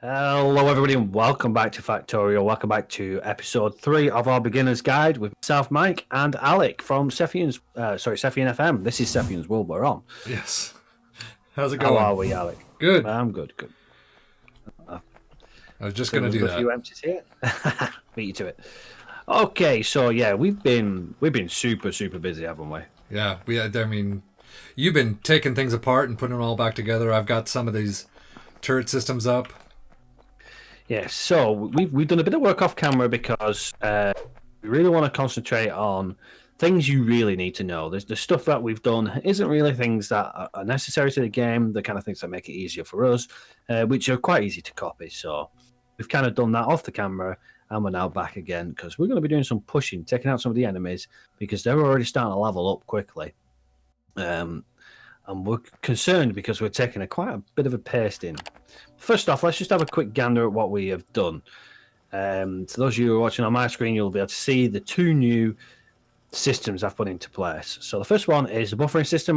Hello, everybody, and welcome back to Factorio. Welcome back to episode 3 of our beginner's guide with myself, Mike, and Alec from Sefian FM. This is Sefian's World we're on. Yes. How's it How going? are we, Alec? Good. I'm good. I was just So gonna there's do a few that. empties here. Beat you to it. Okay, so yeah, we've been super busy, haven't we? Yeah, I mean, you've been taking things apart and putting them all back together. I've got some of these turret systems up. Yeah, so we've done a bit of work off camera because we really want to concentrate on things you really need to know. The stuff that we've done isn't really things that are necessary to the game, the kind of things that make it easier for us, which are quite easy to copy. So we've kind of done that off the camera, and we're now back again because we're going to be doing some pushing, taking out some of the enemies because they're already starting to level up quickly. And we're concerned because we're taking quite a bit of a pace in. First off, let's just have a quick gander at what we have done. To those of you who are watching on my screen, you'll be able to see the two new systems I've put into place. So the first one is the buffering system.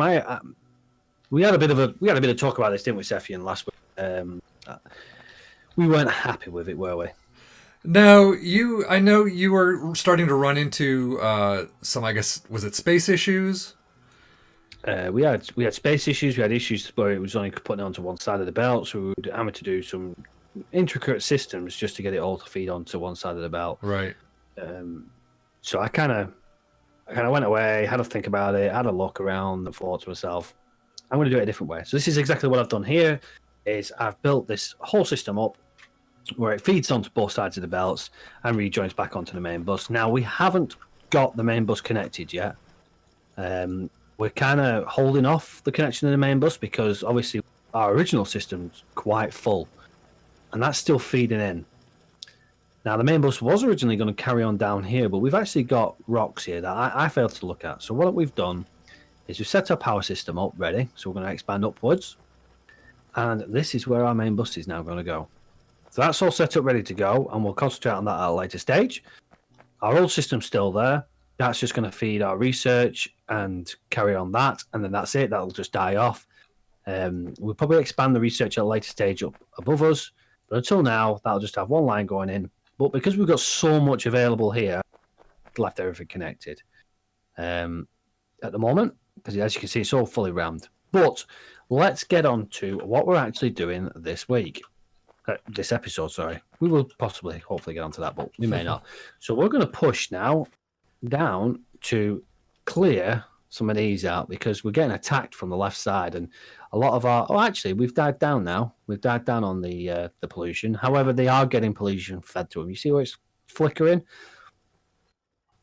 We had a bit of talk about this, didn't we, Sefian, last week? We weren't happy with it, were we? Now, I know you were starting to run into some, I guess, was it space issues? We had space issues. We had issues where it was only putting it onto one side of the belt, so we would have to do some intricate systems just to get it all to feed onto one side of the belt. Right. So I kind of went away, had a think about it, had a look around, and thought to myself, I'm going to do it a different way. So this is exactly what I've done here. Is I've built this whole system up where it feeds onto both sides of the belts and rejoins back onto the main bus. Now we haven't got the main bus connected yet. We're kind of holding off the connection to the main bus because obviously our original system's quite full, and that's still feeding in. Now, the main bus was originally going to carry on down here, but we've actually got rocks here that I failed to look at. So what we've done is we've set our power system up ready. So we're going to expand upwards, and this is where our main bus is now going to go. So that's all set up ready to go, and we'll concentrate on that at a later stage. Our old system's still there. That's just going to feed our research and carry on that, and then that's it. That'll just die off. We'll probably expand the research at a later stage up above us, but until now, that'll just have one line going in. But because we've got so much available here, left everything connected at the moment, because as you can see, it's all fully rammed. But let's get on to what we're actually doing this week. This episode, sorry. We will hopefully get onto that, but we may not. So we're going to push now down to clear some of these out because we're getting attacked from the left side, and a lot of actually we've died down now. We've died down on the pollution. However, they are getting pollution fed to them. You see where it's flickering?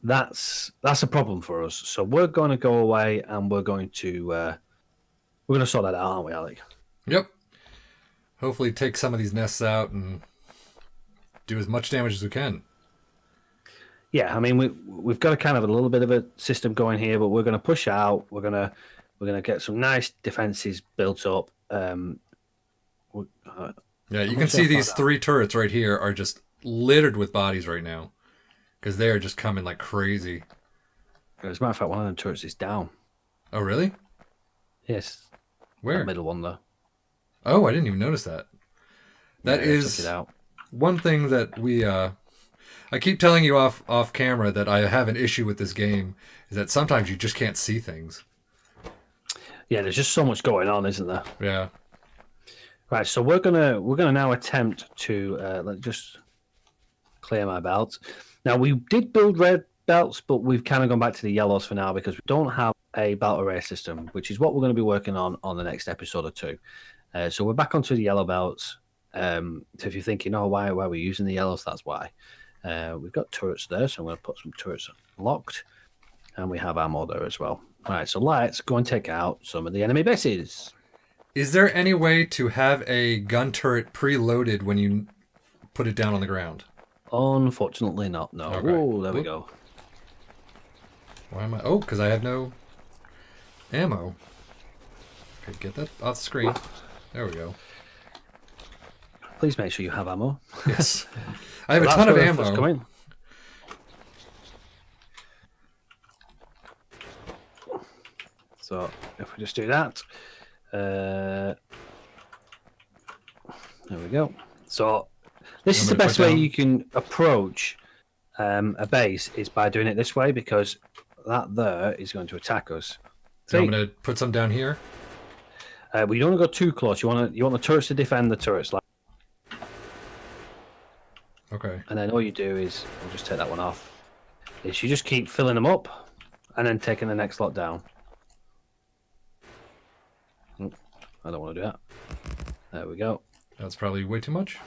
That's a problem for us. So we're going to go away and we're going to sort that out, aren't we, Alec? Yep. Hopefully take some of these nests out and do as much damage as we can. Yeah, I mean we've got a little bit of a system going here, but we're going to push out. We're gonna get some nice defenses built up. Yeah, you can see these 3 turrets right here are just littered with bodies right now because they are just coming like crazy. As a matter of fact, one of them turrets is down. Oh, really? Yes. Where? The middle one, though. Oh, I didn't even notice that. That is one thing that I keep telling you off camera that I have an issue with this game is that sometimes you just can't see things. Yeah, there's just so much going on, isn't there? Yeah. Right, so we're gonna now attempt to let's just clear my belt. Now we did build red belts, but we've kind of gone back to the yellows for now because we don't have a belt array system, which is what we're going to be working on the next episode or two. So we're back onto the yellow belts. So if you're thinking, oh, why are we using the yellows? That's why. We've got turrets there, so I'm going to put some turrets locked, and we have ammo there as well. All right, so let's go and take out some of the enemy bases. Is there any way to have a gun turret preloaded when you put it down on the ground? Unfortunately not, no. Okay. Oh, there we go. Why am I... Oh, because I have no ammo. Okay, get that off the screen. There we go. Please make sure you have ammo. Yes. I have a ton of ammo. So if we just do that, there we go. So this is the best way you can approach a base is by doing it this way, because that there is going to attack us. So I'm going to put some down here. But you don't want to go too close. You want the turrets to defend the turrets. Okay. And then all you do is, I'll just take that one off, is you just keep filling them up and then taking the next lot down. I don't want to do that. There we go. That's probably way too much.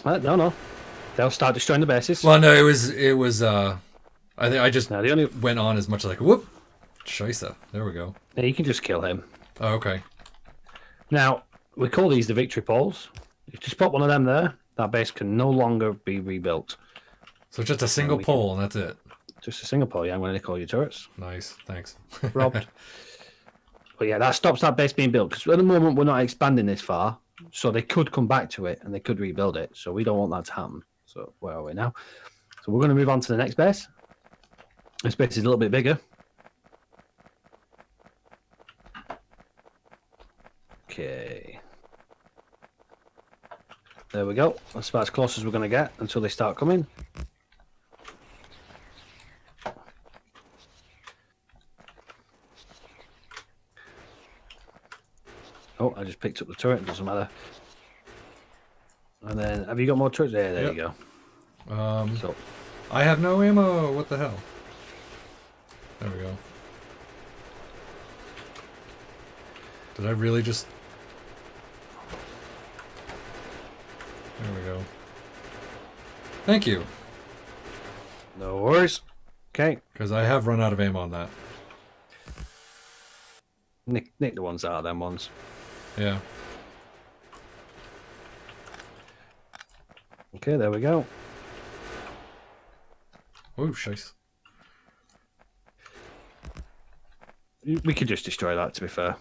No. They'll start destroying the bases. Well, no, it was. I think I just the only went on as much as like whoop, Scheisse. There we go. Yeah, you can just kill him. Oh, okay. Now we call these the victory poles. You just put one of them there. That base can no longer be rebuilt. So just a single pole and that's it. Just a single pole. Yeah, I'm going to call your turrets. Nice, thanks. Robbed. But yeah, that stops that base being built, because at the moment we're not expanding this far, so they could come back to it and they could rebuild it. So we don't want that to happen. So where are we now? So we're going to move on to the next base. This base is a little bit bigger. Okay. There we go. That's about as close as we're going to get until they start coming. Oh, I just picked up the turret. Doesn't matter. And then, have you got more turrets? There you go. So, I have no ammo. What the hell? There we go. Did I really just... There we go. Thank you. No worries. Okay. Because I have run out of ammo on that. Nick the ones out of them ones. Yeah. Okay, there we go. Oh, shice. We could just destroy that, to be fair.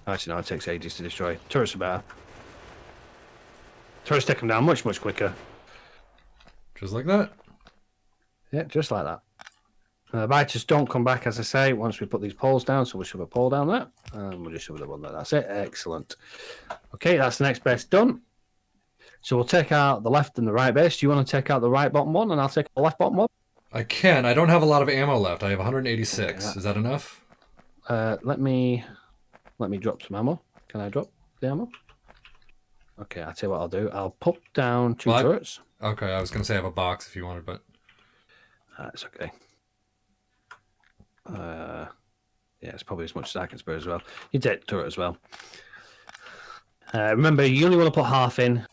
Actually, no, it takes ages to destroy. Turrets are better. Turrets take them down much, much quicker. Just like that? Yeah, just like that. The biters don't come back, as I say, once we put these poles down, so we'll shove a pole down there, and we'll just shove the one there. That's it. Excellent. Okay, that's the next base done. So we'll take out the left and the right base. Do you want to take out the right bottom one, and I'll take the left bottom one? I can. I don't have a lot of ammo left. I have 186. Yeah. Is that enough? Let me drop some ammo. Can I drop the ammo? Okay, I'll tell you what I'll do. I'll pop down two turrets. Okay, I was going to say I have a box if you wanted, but... It's okay. Yeah, it's probably as much as I can spare as well. You take the turret as well. Remember, you only want to put half in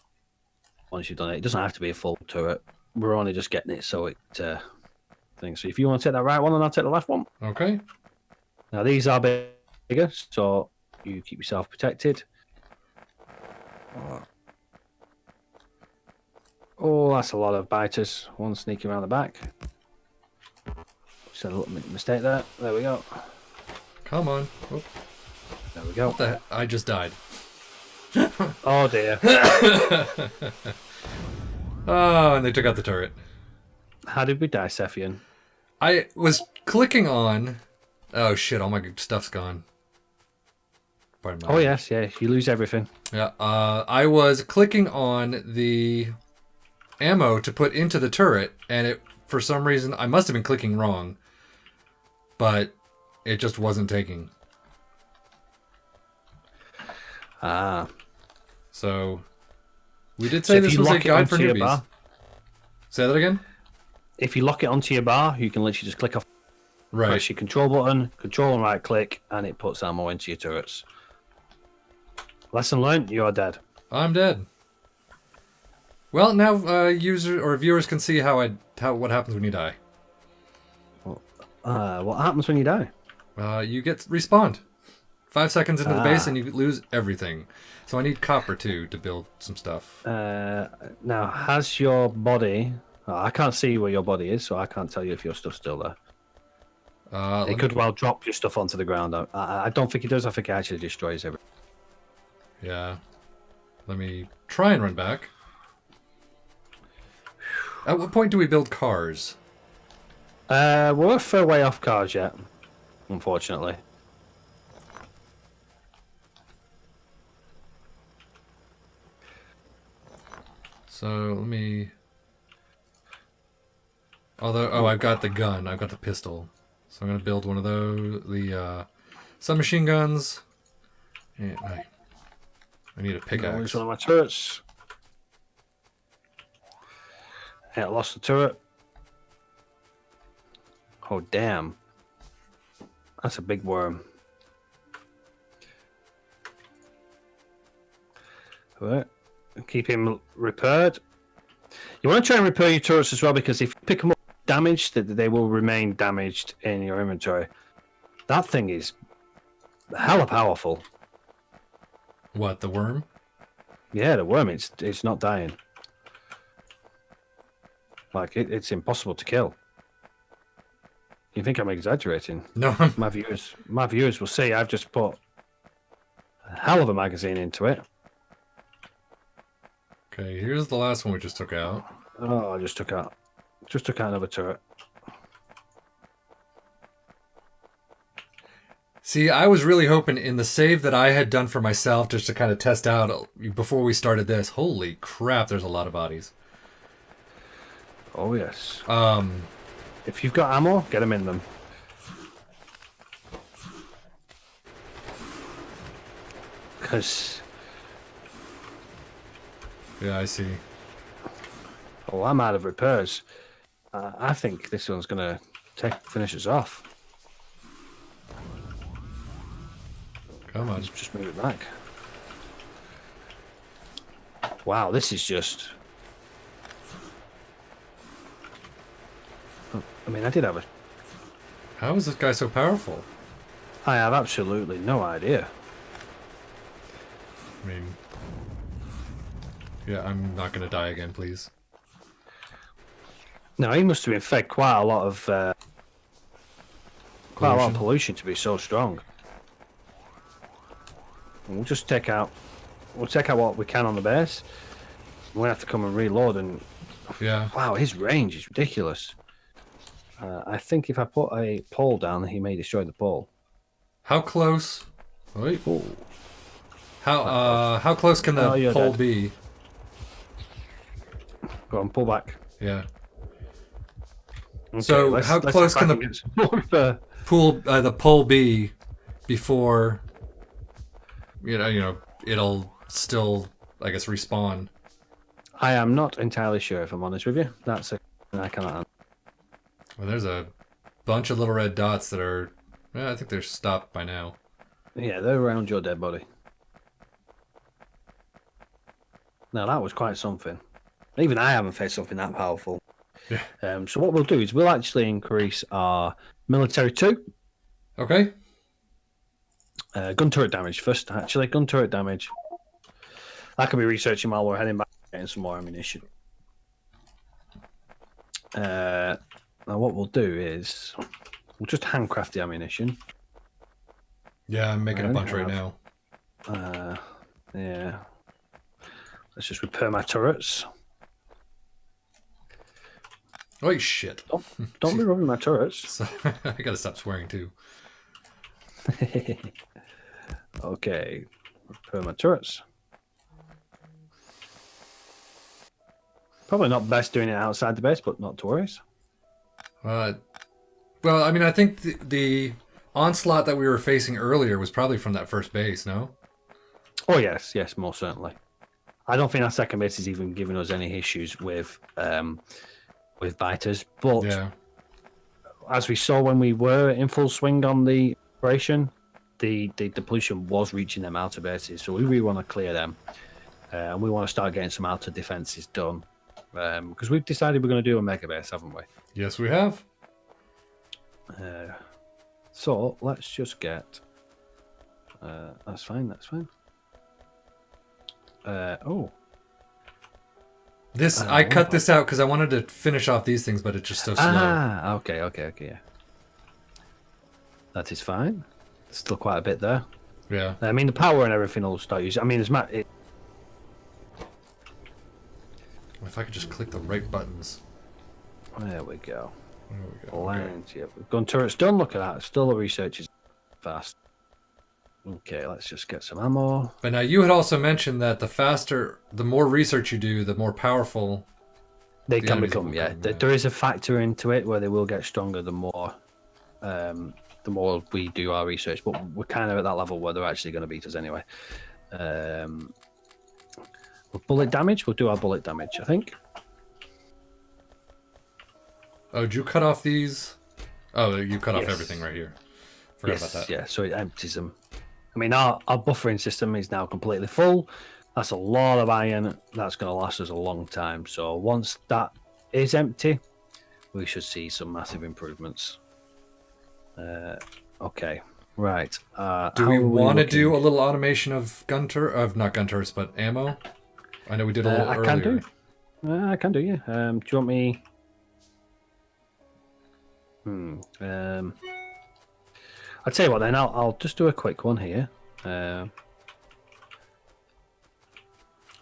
once you've done it. It doesn't have to be a full turret. We're only just getting it so it things. So if you want to take that right one, then I'll take the left one. Okay. Now these are bigger, so you keep yourself protected. Oh, that's a lot of biters. One sneaking around the back. Just a little mistake there. There we go. Come on. Oh. There we go. I just died. Oh dear. Oh, and they took out the turret. How did we die, Sefian? I was clicking on... Oh shit, all my stuff's gone. Pardon my yes, yeah, you lose everything. Yeah, I was clicking on the ammo to put into the turret, and it, for some reason, I must have been clicking wrong, but it just wasn't taking. So, we did say this was a guide for newbies. Say that again? If you lock it onto your bar, you can literally just click off. Right. Press your control button, control and right click, and it puts ammo into your turrets. Lesson learned, you are dead. I'm dead. Well, now users or viewers can see what happens when you die. What happens when you die? You get respawned. 5 seconds into the base and you lose everything. So I need copper too to build some stuff. Now, has your body... I can't see where your body is, so I can't tell you if your stuff's still there. It could well drop your stuff onto the ground. I don't think it does. I think it actually destroys everything. Yeah. Let me try and run back. At what point do we build cars? We're a fair way off cars yet, unfortunately. So let me. Although, I've got the gun. I've got the pistol. So I'm gonna build one of those. The submachine guns. And I need a pickaxe. Lose one of my turrets. Yeah, I lost the turret. Oh damn! That's a big worm. All right. Keep him repaired. You want to try and repair your turrets as well, because if you pick them up damaged, they will remain damaged in your inventory. That thing is hella powerful. What, the worm? Yeah, the worm. It's not dying. Like it's impossible to kill. You think I'm exaggerating? No. My viewers will see I've just put a hell of a magazine into it. Okay, here's the last one we just took out. Oh, I just took out another turret. See, I was really hoping in the save that I had done for myself just to kind of test out before we started this. Holy crap, there's a lot of bodies. Oh yes. If you've got ammo, get them in them. Because... Yeah, I see. Oh, I'm out of repairs. I think this one's going to finish us off. Come on. Let's just move it back. Wow, this is just... I mean, I did have a... How is this guy so powerful? I have absolutely no idea. I mean... Yeah, I'm not going to die again, please. No, he must have been fed quite a lot of pollution to be so strong. And we'll just take out what we can on the base. We'll have to come and reload. And yeah, wow, his range is ridiculous. I think if I put a pole down, he may destroy the pole. How close? Wait. Ooh. How close can the pole be? Go on, pull back. Yeah. Okay, so how close can the pole be before it'll still, I guess, respawn? I am not entirely sure, if I'm honest with you. That's a I cannot answer. Well, there's a bunch of little red dots that are... I think they're stopped by now. Yeah, they're around your dead body. Now, that was quite something. Even I haven't faced something that powerful. Yeah. So what we'll do is we'll actually increase our military 2. Okay. Gun turret damage first, actually. Gun turret damage. I could be researching while we're heading back, getting some more ammunition. Now what we'll do is we'll just handcraft the ammunition. Yeah, I'm making a bunch right now. Yeah. Let's just repair my turrets. Oh shit! Don't be rubbing my turrets. So, I gotta stop swearing too. Okay, repair my turrets. Probably not best doing it outside the base, but not to worry. Well, I mean, I think the onslaught that we were facing earlier was probably from that first base, no? Oh yes, most certainly. I don't think our second base is even giving us any issues with biters, but yeah. As we saw when we were in full swing on the operation, the pollution was reaching them outer bases, so we really want to clear them, and we want to start getting some outer defenses done, because we've decided we're going to do a mega base, haven't we? Yes, we have. So let's just get. That's fine. Oh. This I cut this out because I wanted to finish off these things, but it's just so slow. Okay, yeah. That is fine. There's still quite a bit there. Yeah. I mean, the power and everything will start using. I mean, if I could just click the right buttons. There we go. Okay. Lines, yeah. Gun turrets done. Look at that. Still the research is fast. Okay, let's just get some ammo. But now you had also mentioned that the more research you do, the more powerful they can become. Yeah, there is a factor into it where they will get stronger the more we do our research. But we're kind of at that level where they're actually going to beat us anyway. Bullet damage. We'll do our bullet damage, I think. Oh, did you cut off these? Oh, you cut off everything right here. Forgot about that. Yeah, so it empties them. I mean, our buffering system is now completely full. That's a lot of iron. That's going to last us a long time. So once that is empty, we should see some massive improvements. Okay, right. Do we want to do a little automation of not gun turrets, but ammo? I know we did a little earlier. I can do, yeah. Do you want me... I'll tell you what then, I'll just do a quick one here. I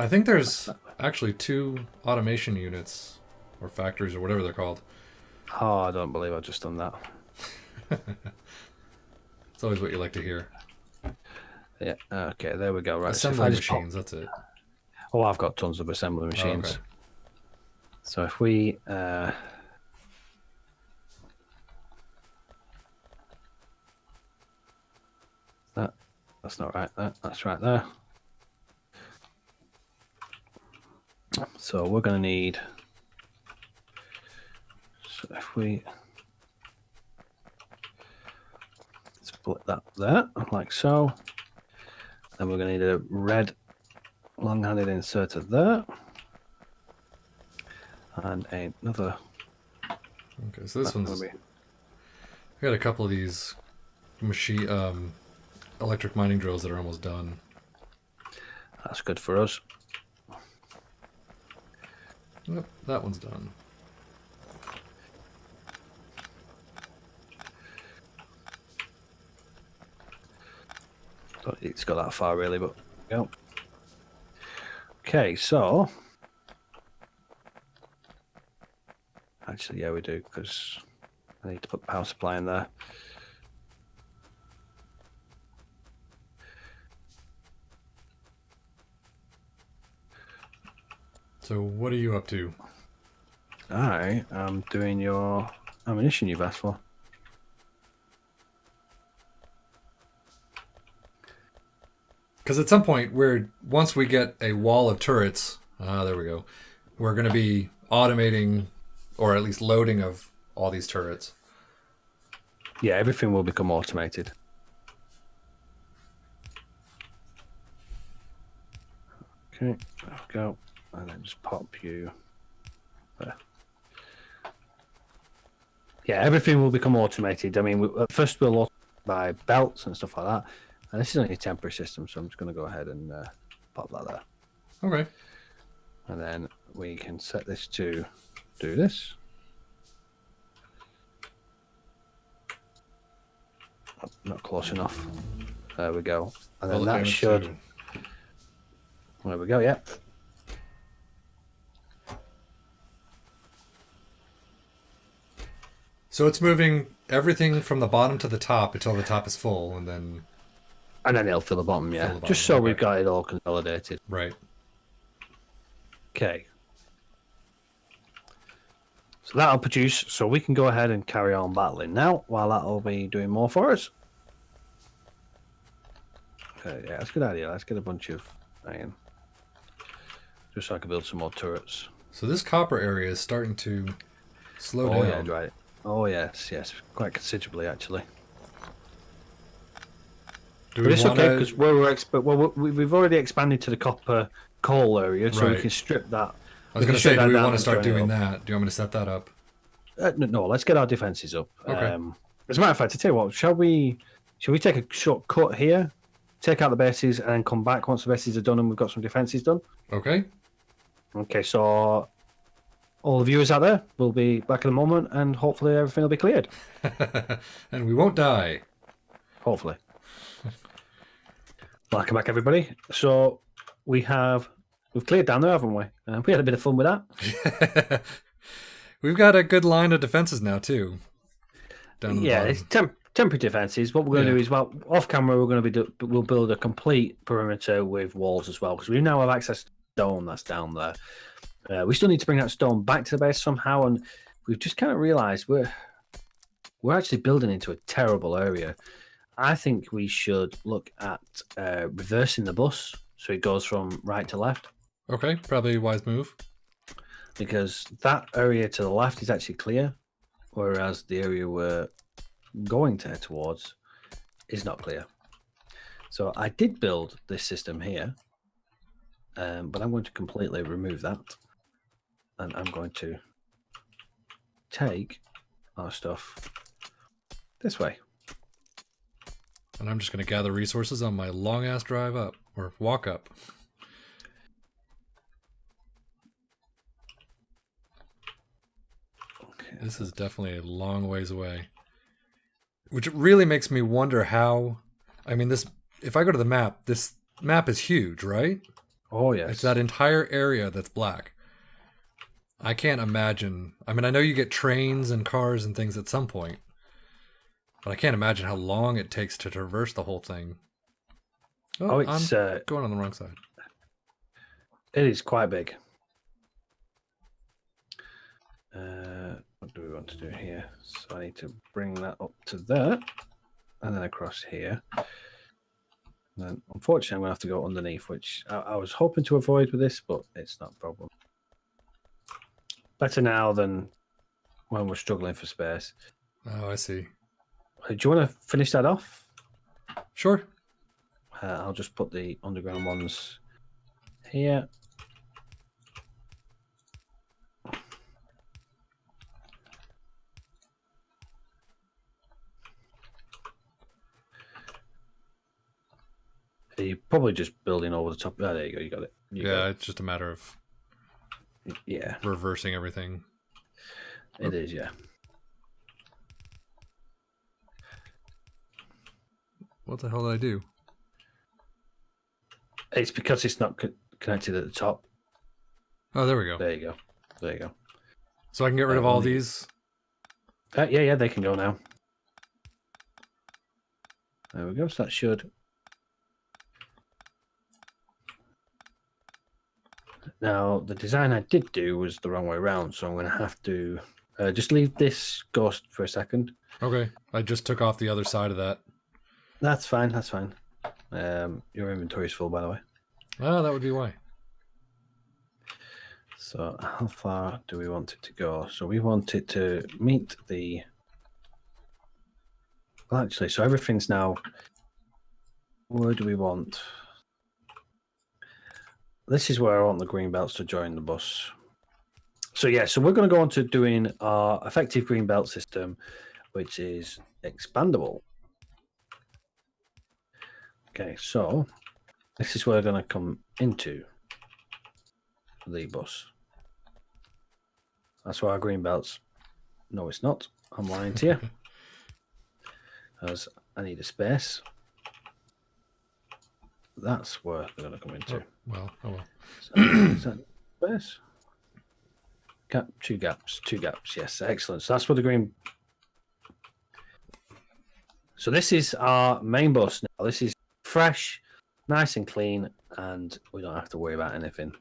think there's actually 2 automation units, or factories, or whatever they're called. Oh, I don't believe I've just done that. It's always what you like to hear. Yeah, okay, there we go. Right, assembly machines, that's it. Oh, I've got tons of assembly machines. Okay. So if we... That's not right. That's right there. So we're going to need... So if we... split that there, like so. Then we're going to need a red long-handed inserter there. And another... Okay, so this one's... I got a couple of these electric mining drills that are almost done. That's good for us. Yep, that one's done. Don't think it's got that far really, but go. Okay, so actually, yeah, we do, because I need to put power supply in there. So what are you up to? I am doing your ammunition you've asked for. Because at some point, once we get a wall of turrets, there we go, we're going to be automating, or at least loading of all these turrets. Yeah, everything will become automated. Okay, there we go. And then just pop you there. Yeah, everything will become automated. I mean, at first we'll automate by belts and stuff like that. And this is only a temporary system, so I'm just going to go ahead and pop that there. Okay. And then we can set this to do this. Oh, not close enough. There we go. And then that should... There we go, yeah. So it's moving everything from the bottom to the top until the top is full, and then... And then it'll fill the bottom, yeah. Bottom. Just so we've got it all consolidated. Right. Okay. So that'll produce, so we can go ahead and carry on battling now, while that'll be doing more for us. Okay, yeah, that's a good idea. Let's get a bunch of iron. Just so I can build some more turrets. So this copper area is starting to slow down. Oh, yeah, right. Oh, yes, quite considerably, actually. Do but it's okay, because we've already expanded to the copper coal area, so we can strip that. I was going to say, do we want to start doing that? Do you want me to set that up? No, let's get our defenses up. Okay. As a matter of fact, I tell you what, shall we take a short cut here, take out the bases, and then come back once the bases are done and we've got some defenses done? Okay. Okay, so all the viewers out there will be back in a moment, and hopefully everything will be cleared. And we won't die. Hopefully. Welcome back, everybody. So we've cleared down there, haven't we? We had a bit of fun with that. We've got a good line of defenses now too. Down the bottom. It's temporary defenses. What we're going to do is, well, off camera, we're going to we'll build a complete perimeter with walls as well, because we now have access to stone that's down there. We still need to bring that stone back to the base somehow, and we've just kind of realised we're actually building into a terrible area. I think we should look at reversing the bus so it goes from right to left. Okay, probably a wise move. Because that area to the left is actually clear, whereas the area we're going to head towards is not clear. So I did build this system here, but I'm going to completely remove that, and I'm going to take our stuff this way. And I'm just going to gather resources on my long-ass drive up, or walk up. Okay. This is definitely a long ways away. Which really makes me wonder how... I mean, this. If I go to the map, this map is huge, right? Oh, yes. It's that entire area that's black. I can't imagine... I mean, I know you get trains and cars and things at some point. But I can't imagine how long it takes to traverse the whole thing. Oh, it's I'm going on the wrong side. It is quite big. What do we want to do here? So I need to bring that up to there, and then across here. And then, unfortunately, I'm going to have to go underneath, which I was hoping to avoid with this, but it's not a problem. Better now than when we're struggling for space. Oh, I see. Do you want to finish that off? Sure. I'll just put the underground ones here. You're probably just building over the top. Oh, there you go. You got it. It's just a matter of yeah, reversing everything. It is, yeah. What the hell did I do? It's because it's not connected at the top. Oh, there we go. There you go. There you go. So I can get rid of all these? Yeah, they can go now. There we go. So that should... Now, the design I did do was the wrong way around, so I'm going to have to just leave this ghost for a second. Okay. I just took off the other side of that. That's fine, that's fine. Your inventory is full, by the way. Oh, that would be why. So how far do we want it to go? So we want it to meet the... Well, actually, so everything's now... Where do we want... This is where I want the green belts to join the bus. So yeah, so we're going to go on to doing our effective green belt system, which is expandable. Okay, so this is where we're going to come into the bus. That's why our green belts... No, it's not. I'm lying to you. As I need a space. That's where they're going to come into. Oh well. So, space. Two gaps. Yes, excellent. So that's where the green... So this is our main bus now. This is fresh, nice and clean, and we don't have to worry about anything.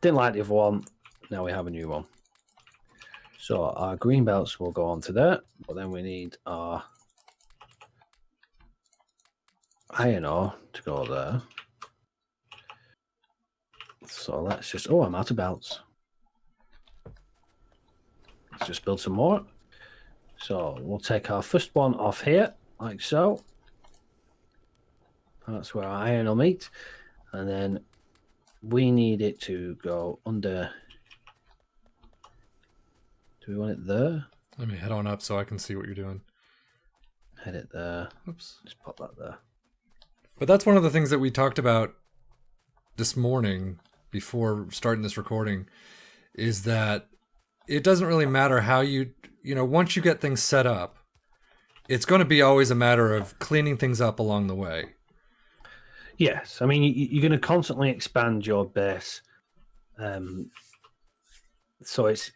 Didn't like the other one. Now we have a new one. So our green belts will go on to there, but then we need our iron ore to go there. So let's just... Oh, I'm out of belts. Let's just build some more. So we'll take our first one off here, like so. That's where our iron will meet. And then we need it to go under... Do we want it there? Let me head on up so I can see what you're doing. Head it there. Oops. Just pop that there. But that's one of the things that we talked about this morning before starting this recording, is that it doesn't really matter how once you get things set up, it's going to be always a matter of cleaning things up along the way. Yes. I mean, you're going to constantly expand your base. So it's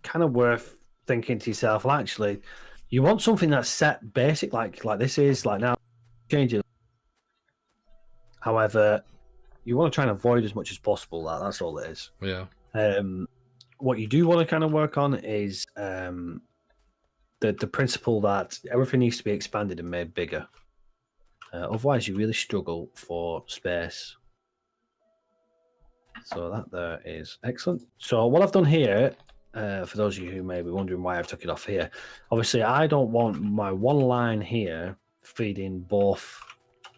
kind of worth thinking to yourself, well, actually, You want something that's set basic, like this is like now. Change it. However, you want to try and avoid as much as possible. That's all it is. Yeah. What you do want to kind of work on is the principle that everything needs to be expanded and made bigger. Otherwise, you really struggle for space. So that there is excellent. So what I've done here, for those of you who may be wondering why I've took it off here, obviously I don't want my one line here feeding both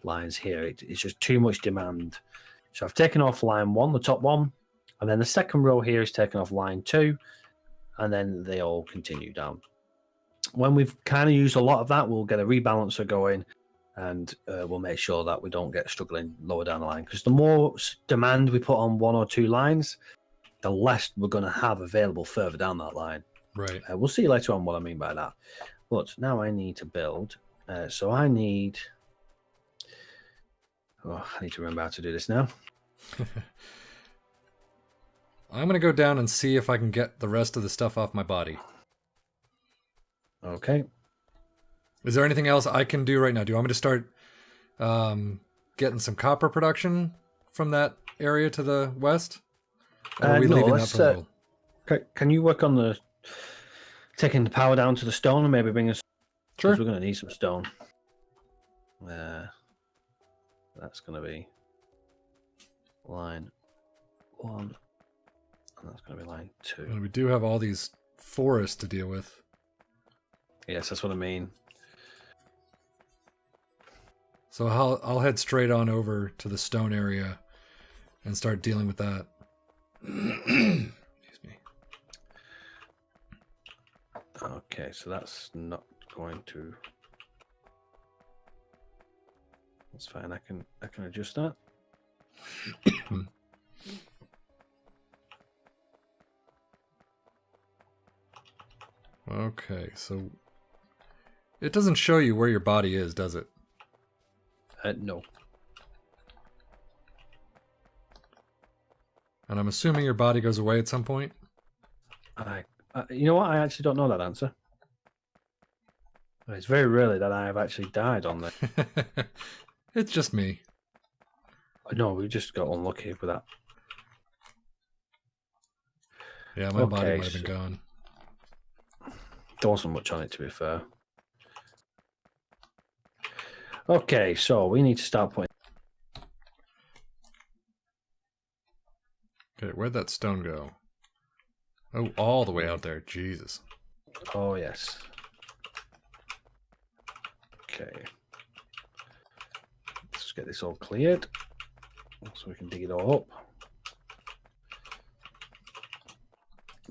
lines here. It's just too much demand. So I've taken off line 1, the top one, and then the second row here is taken off line 2, and then they all continue down. When we've kind of used a lot of that, we'll get a rebalancer going, and we'll make sure that we don't get struggling lower down the line, because the more demand we put on 1 or 2 lines, the less we're going to have available further down that line. Right. We'll see later on what I mean by that. But now I need to build. So I need... Oh, I need to remember how to do this now. I'm going to go down and see if I can get the rest of the stuff off my body. Okay. Is there anything else I can do right now? Do you want me to start getting some copper production from that area to the west? Or are we leaving that for the Can you work on the taking the power down to the stone and maybe bring us? Sure. We're going to need some stone. That's going to be line 1, and that's going to be line 2. And we do have all these forests to deal with. Yes, that's what I mean. So I'll head straight on over to the stone area and start dealing with that. Excuse me. Okay, so that's not going to... That's fine. I can adjust that. Okay, so it doesn't show you where your body is, does it? No. And I'm assuming your body goes away at some point? You know what? I actually don't know that answer. It's very rarely that I have actually died on there. It's just me. No, we just got unlucky with that. Yeah, my body might have been gone. There wasn't much on it, to be fair. Okay, so we need to start putting... Okay, where'd that stone go? Oh, all the way out there. Jesus. Oh, yes. Okay. Let's get this all cleared so we can dig it all up.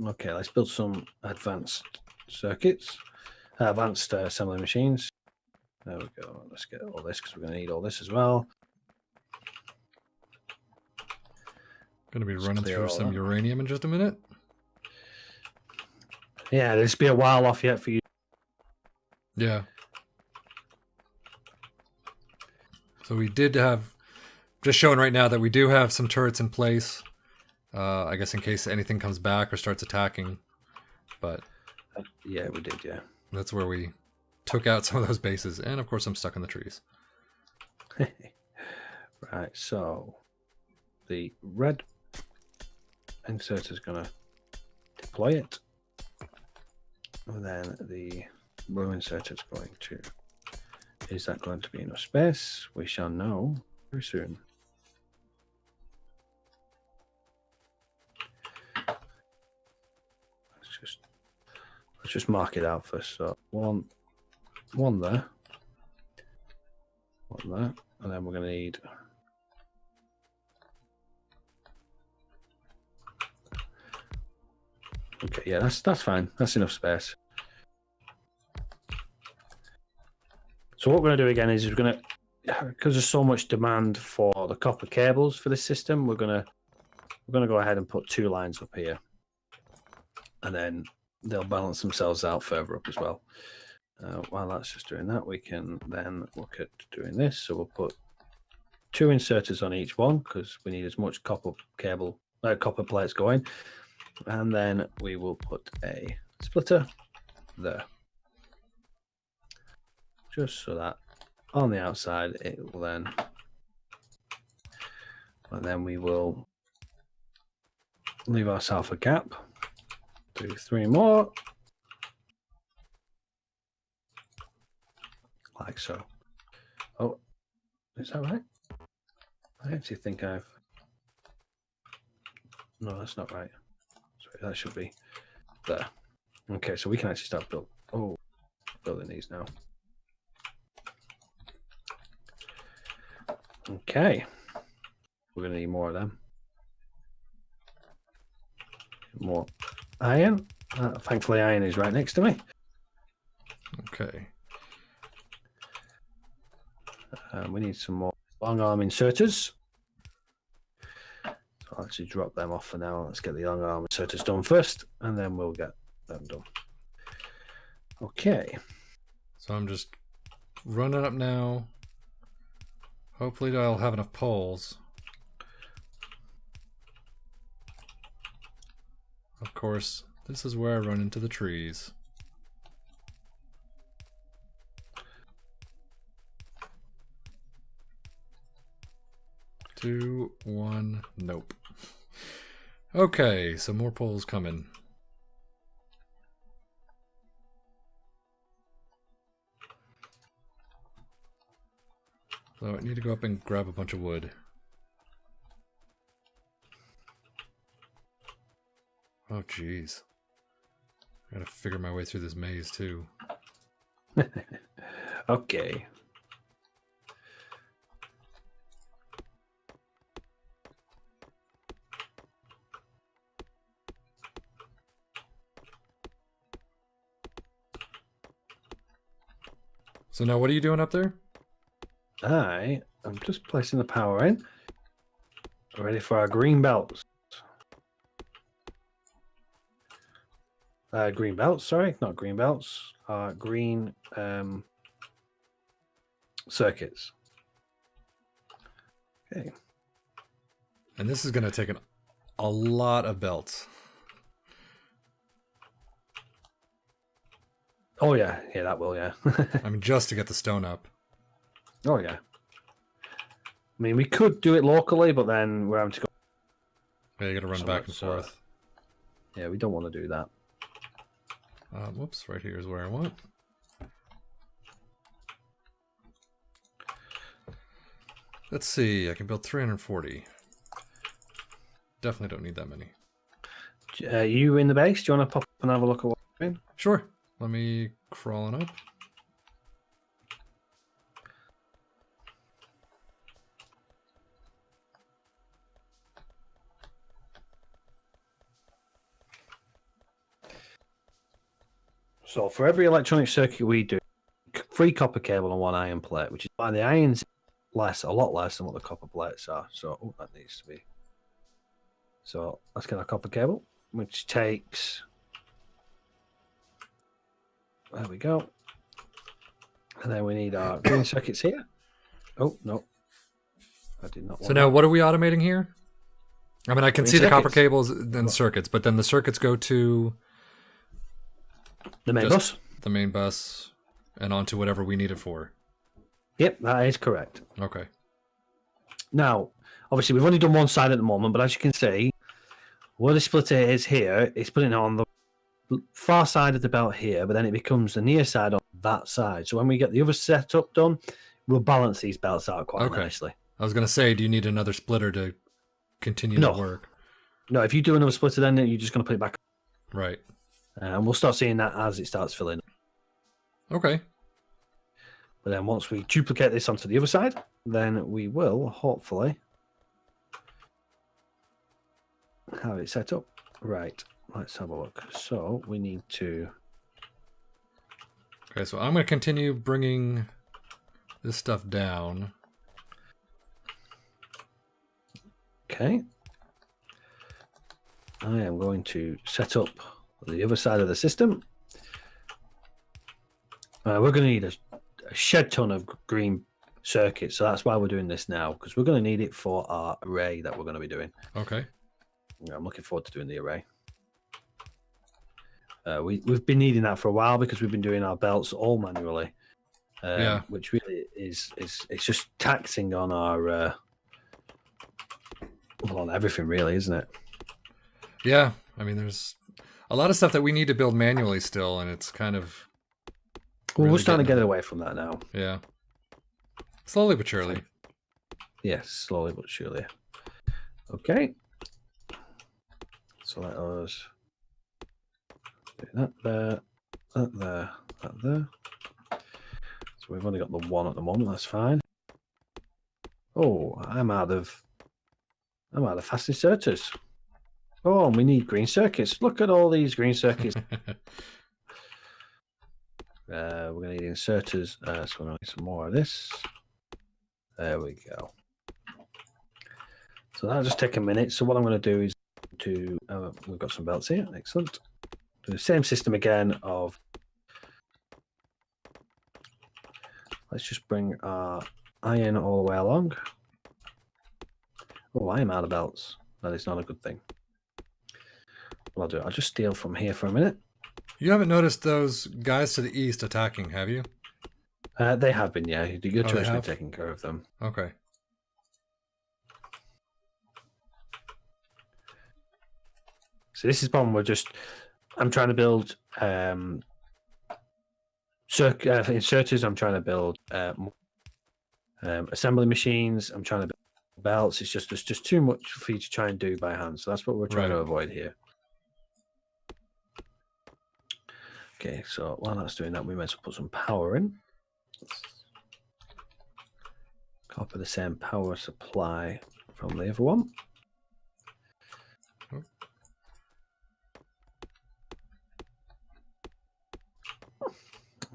Okay, let's build some advanced circuits, advanced assembly machines. There we go. Let's get all this because we're going to need all this as well. Going to be running through some uranium in just a minute. Yeah, this will be a while off yet for you. Yeah. So we did have, just showing right now that we do have some turrets in place. I guess in case anything comes back or starts attacking. But yeah, we did, yeah. That's where we took out some of those bases. And of course I'm stuck in the trees. Right, so the red inserter is going to deploy it. And then the blue inserter is going to... Is that going to be enough space? We shall know very soon. Let's just mark it out first. So one there, one there, and then we're going to need... Okay, yeah, that's fine. That's enough space. So what we're going to do again is we're going to, because there's so much demand for the copper cables for this system, we're going to go ahead and put 2 lines up here, and then they'll balance themselves out further up as well. While that's just doing that, we can then look at doing this. So we'll put 2 inserters on each one because we need as much copper plates going, and then we will put a splitter there. just so that on the outside it will then, and then we will leave ourselves a gap. Do 3 more, like so. Oh, is that right? I actually think I've. No, that's not right. Sorry, that should be there. Okay, so we can actually start building these now. Okay, we're gonna need more of them. More iron. Thankfully, iron is right next to me. Okay. We need some more long arm inserters. So I'll actually drop them off for now. Let's get the long arm inserters done first, and then we'll get them done. Okay. So I'm just running up now. Hopefully I'll have enough poles. Of course, this is where I run into the trees. 2, 1, nope. Okay, so more poles coming. So I need to go up and grab a bunch of wood. Oh, jeez. I gotta figure my way through this maze, too. Okay. So now what are you doing up there? I'm just placing the power in. Ready for our green belts. Green belts, sorry, not green belts. Green circuits. Okay. And this is going to take a lot of belts. Oh, yeah, that will, yeah. I mean, just to get the stone up. Oh, yeah. I mean, we could do it locally, but then we're having to go. Yeah, you got to run back and forth. Yeah, we don't want to do that. Whoops, right here is where I want. Let's see, I can build 340. Definitely don't need that many. You in the base? Do you want to pop up and have a look at what you're doing? Sure. Let me crawl on up. So for every electronic circuit we do, 3 copper cable and 1 iron plate, which is why the iron's a lot less than what the copper plates are. So that needs to be. So let's get our copper cable, which takes. There we go. And then we need our green circuits here. Oh no, I did not. So now, what are we automating here? I mean, I can see the copper cables and circuits, but then the circuits go to the main bus. The main bus, and onto whatever we need it for. Yep, that is correct. Okay. Now, obviously, we've only done one side at the moment, but as you can see, where the splitter is here, it's putting it on the far side of the belt here, but then it becomes the near side on that side. So when we get the other setup done, we'll balance these belts out quite nicely. I was going to say, do you need another splitter to continue the work? No, if you do another splitter, then you're just going to put it back. Right. And we'll start seeing that as it starts filling. Okay. But then once we duplicate this onto the other side, then we will hopefully have it set up. Right. Let's have a look. So we need to. Okay, so I'm going to continue bringing this stuff down. Okay. I am going to set up the other side of the system. We're going to need a shed ton of green circuits, so that's why we're doing this now, because we're going to need it for our array that we're going to be doing. Okay. Yeah, I'm looking forward to doing the array. We've been needing that for a while because we've been doing our belts all manually. which really is it's just taxing on our on everything, really, isn't it? Yeah, I mean, there's a lot of stuff that we need to build manually still, and it's kind of. Well, we're starting to get away from that now. Yeah, slowly but surely. Yes, slowly but surely. Okay. So let us do that there, that there, that there. So we've only got the one at the moment. That's fine. Oh, I'm out of fast inserters. Oh, and we need green circuits. Look at all these green circuits. We're going to need inserters. So we're going to need some more of this. There we go. So that'll just take a minute. So what I'm going to do is we've got some belts here. Excellent. Do the same system again of. Let's just bring our iron all the way along. Oh, I am out of belts. That is not a good thing. What I'll do, I'll just steal from here for a minute. You haven't noticed those guys to the east attacking, have you? They have been, yeah. Your turret's been taking care of them. Okay. So this is one I'm trying to build inserters. I'm trying to build assembly machines. I'm trying to build belts. It's just there's just too much for you to try and do by hand. So that's what we're trying to avoid here. Okay, so while that's doing that, we might as well put some power in. Copy the same power supply from the other one.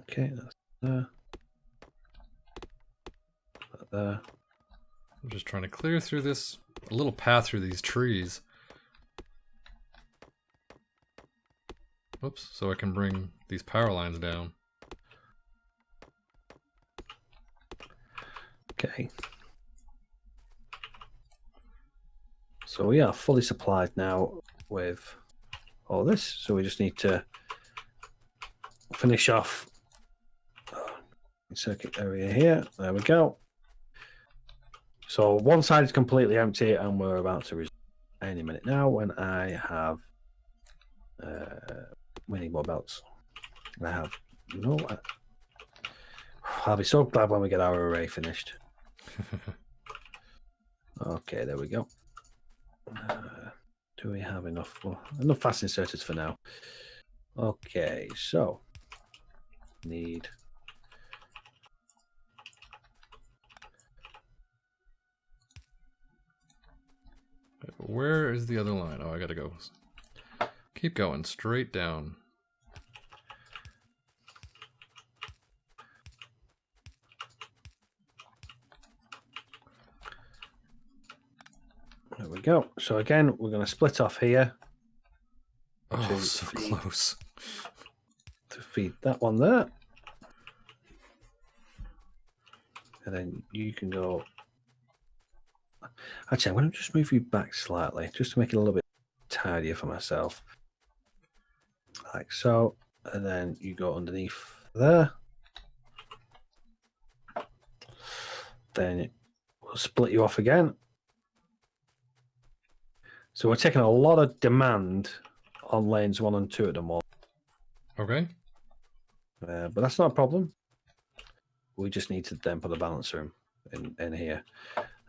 Okay, that's there. That there. I'm just trying to clear through this little path through these trees. Oops, so I can bring these power lines down. Okay. So we are fully supplied now with all this. So we just need to finish off circuit area here. There we go. So one side is completely empty, and we're about to resume any minute now when I have we need more belts. I have I'll be so glad when we get our array finished. Okay, there we go. Do we have enough? Well, enough fast inserters for now. Okay, so need. Where is the other line? Oh, I gotta go. Keep going straight down. There we go. So again, we're going to split off here. Oh, so close. To feed that one there. And then you can go. Actually, I'm going to just move you back slightly, just to make it a little bit tidier for myself. Like so. And then you go underneath there. Then we'll split you off again. So we're taking a lot of demand on lanes 1 and 2 at the moment. Okay. But that's not a problem. We just need to then put a balancer in here,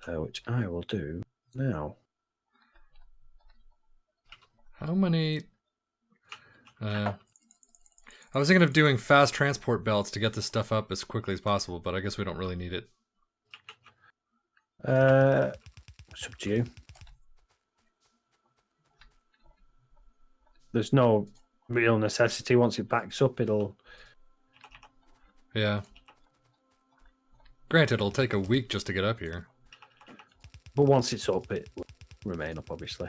which I will do now. How many? I was thinking of doing fast transport belts to get this stuff up as quickly as possible, but I guess we don't really need it. It's up to you. There's no real necessity. Once it backs up, it'll... Yeah. Granted, it'll take a week just to get up here. But once it's up, it will remain up, obviously.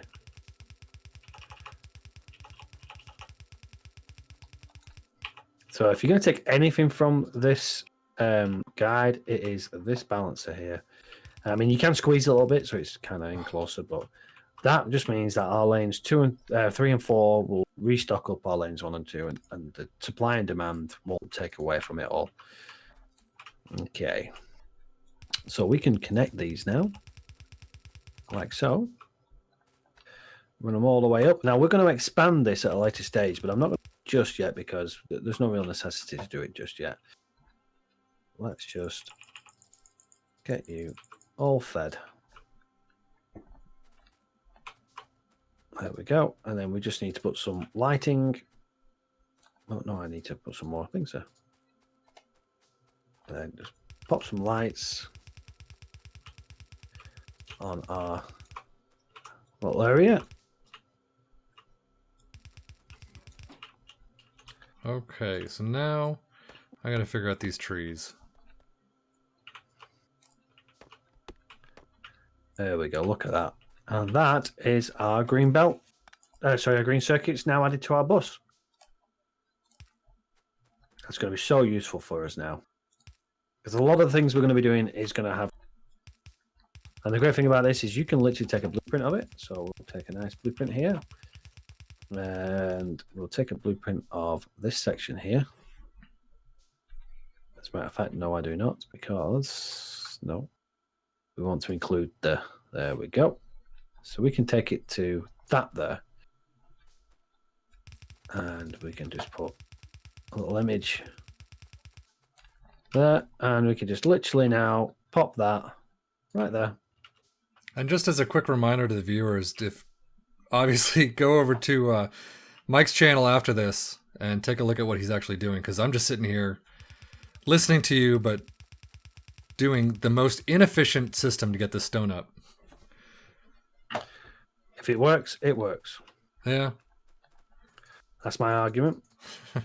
So if you're going to take anything from this guide, it is this balancer here. I mean, you can squeeze it a little bit, so it's kind of in closer, but that just means that our lanes 3 and 4 will restock up our lanes 1 and 2, and the supply and demand won't take away from it all. Okay. So we can connect these now, like so. Run them all the way up. Now we're going to expand this at a later stage, but I'm not going to just yet because there's no real necessity to do it just yet. Let's just get you all fed. There we go. And then we just need to put some lighting. Oh, no, I need to put some more things there. And then just pop some lights on our little area. Okay, so now I gotta figure out these trees. There we go. Look at that. And that is our green belt. Sorry, our green circuits now added to our bus. That's going to be so useful for us now. Because a lot of the things we're going to be doing is going to have... And the great thing about this is you can literally take a blueprint of it. So we'll take a nice blueprint here. And we'll take a blueprint of this section here. As a matter of fact, no, I do not. Because, no. We want to include the... There we go. So we can take it to that there. And we can just put a little image there. And we can just literally now pop that right there. And just as a quick reminder to the viewers, if obviously go over to Mike's channel after this and take a look at what he's actually doing, because I'm just sitting here listening to you, but doing the most inefficient system to get this stone up. If it works, it works. Yeah. That's my argument. So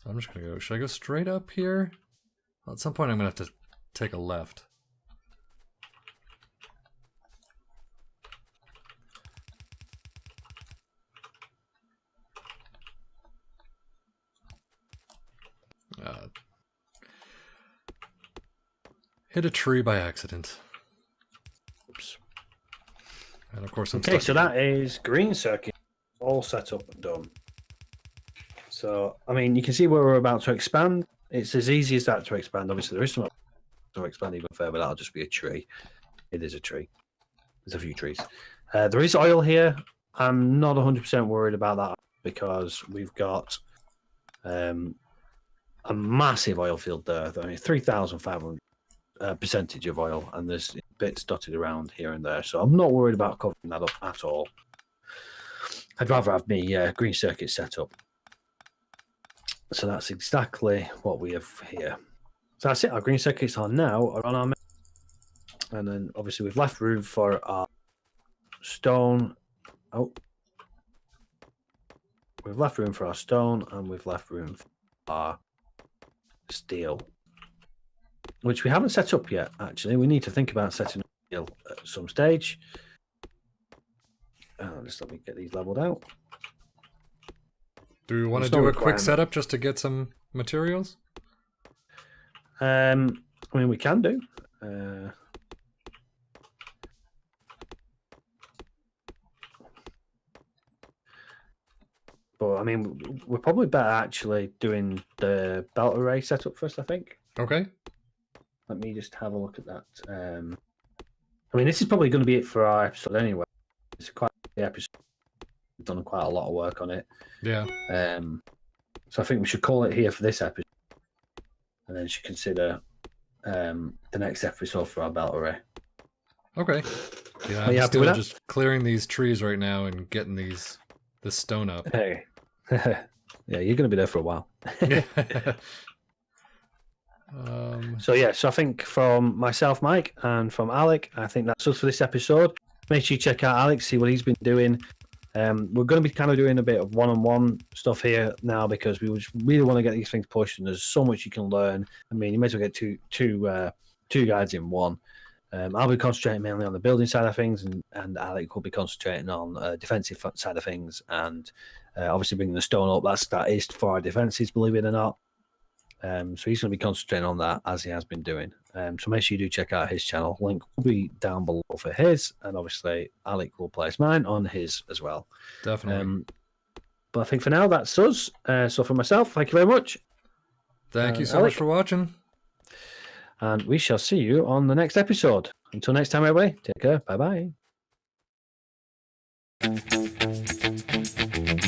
I'm just going to go, should I go straight up here? Well, at some point I'm going to have to take a left. Hit a tree by accident. Oops. And of course I'm okay, so that is green circuit all set up and done. So, I mean, you can see where we're about to expand. It's as easy as that to expand. Obviously, there is some to expand even further. That'll just be a tree. It is a tree. There's a few trees. There is oil here. I'm not 100% worried about that because we've got a massive oil field there. I mean, 3,500 percentage of oil, and there's bits dotted around here and there. So I'm not worried about covering that up at all. I'd rather have me green circuit set up. So that's exactly what we have here. So that's it. Our green circuits are now on our map. And then obviously we've left room for our stone. Oh. We've left room for our stone and we've left room for our steel. Which we haven't set up yet, actually. We need to think about setting up steel at some stage. Just let me get these leveled out. Do we want to do a quick setup just to get some materials? I mean, we can do. But, I mean, we're probably better actually doing the belt array setup first, I think. Okay. Let me just have a look at that. I mean, this is probably going to be it for our episode anyway. It's quite the episode. We've done quite a lot of work on it. Yeah. So I think we should call it here for this episode. And then should consider the next episode for our belt array. Okay. Yeah, I'm still just clearing these trees right now and getting this stone up. Hey. Yeah, you're going to be there for a while. So I think from myself, Mike, and from Alec, I think that's us for this episode. Make sure you check out Alex, see what he's been doing. We're going to be kind of doing a bit of one-on-one stuff here now because we just really want to get these things pushed, and there's so much you can learn. I mean, you may as well get two guides in one. I'll be concentrating mainly on the building side of things, and Alec will be concentrating on defensive side of things, and obviously bringing the stone up. That is for our defenses, believe it or not. So he's going to be concentrating on that as he has been doing. So make sure you do check out his channel. Link will be down below for his, and obviously Alec will place mine on his as well. Definitely. But I think for now that's us. So for myself, thank you very much. Thank you so Alec, much for watching. and we shall see you on the next episode. Until next time, everybody, take care. Bye bye.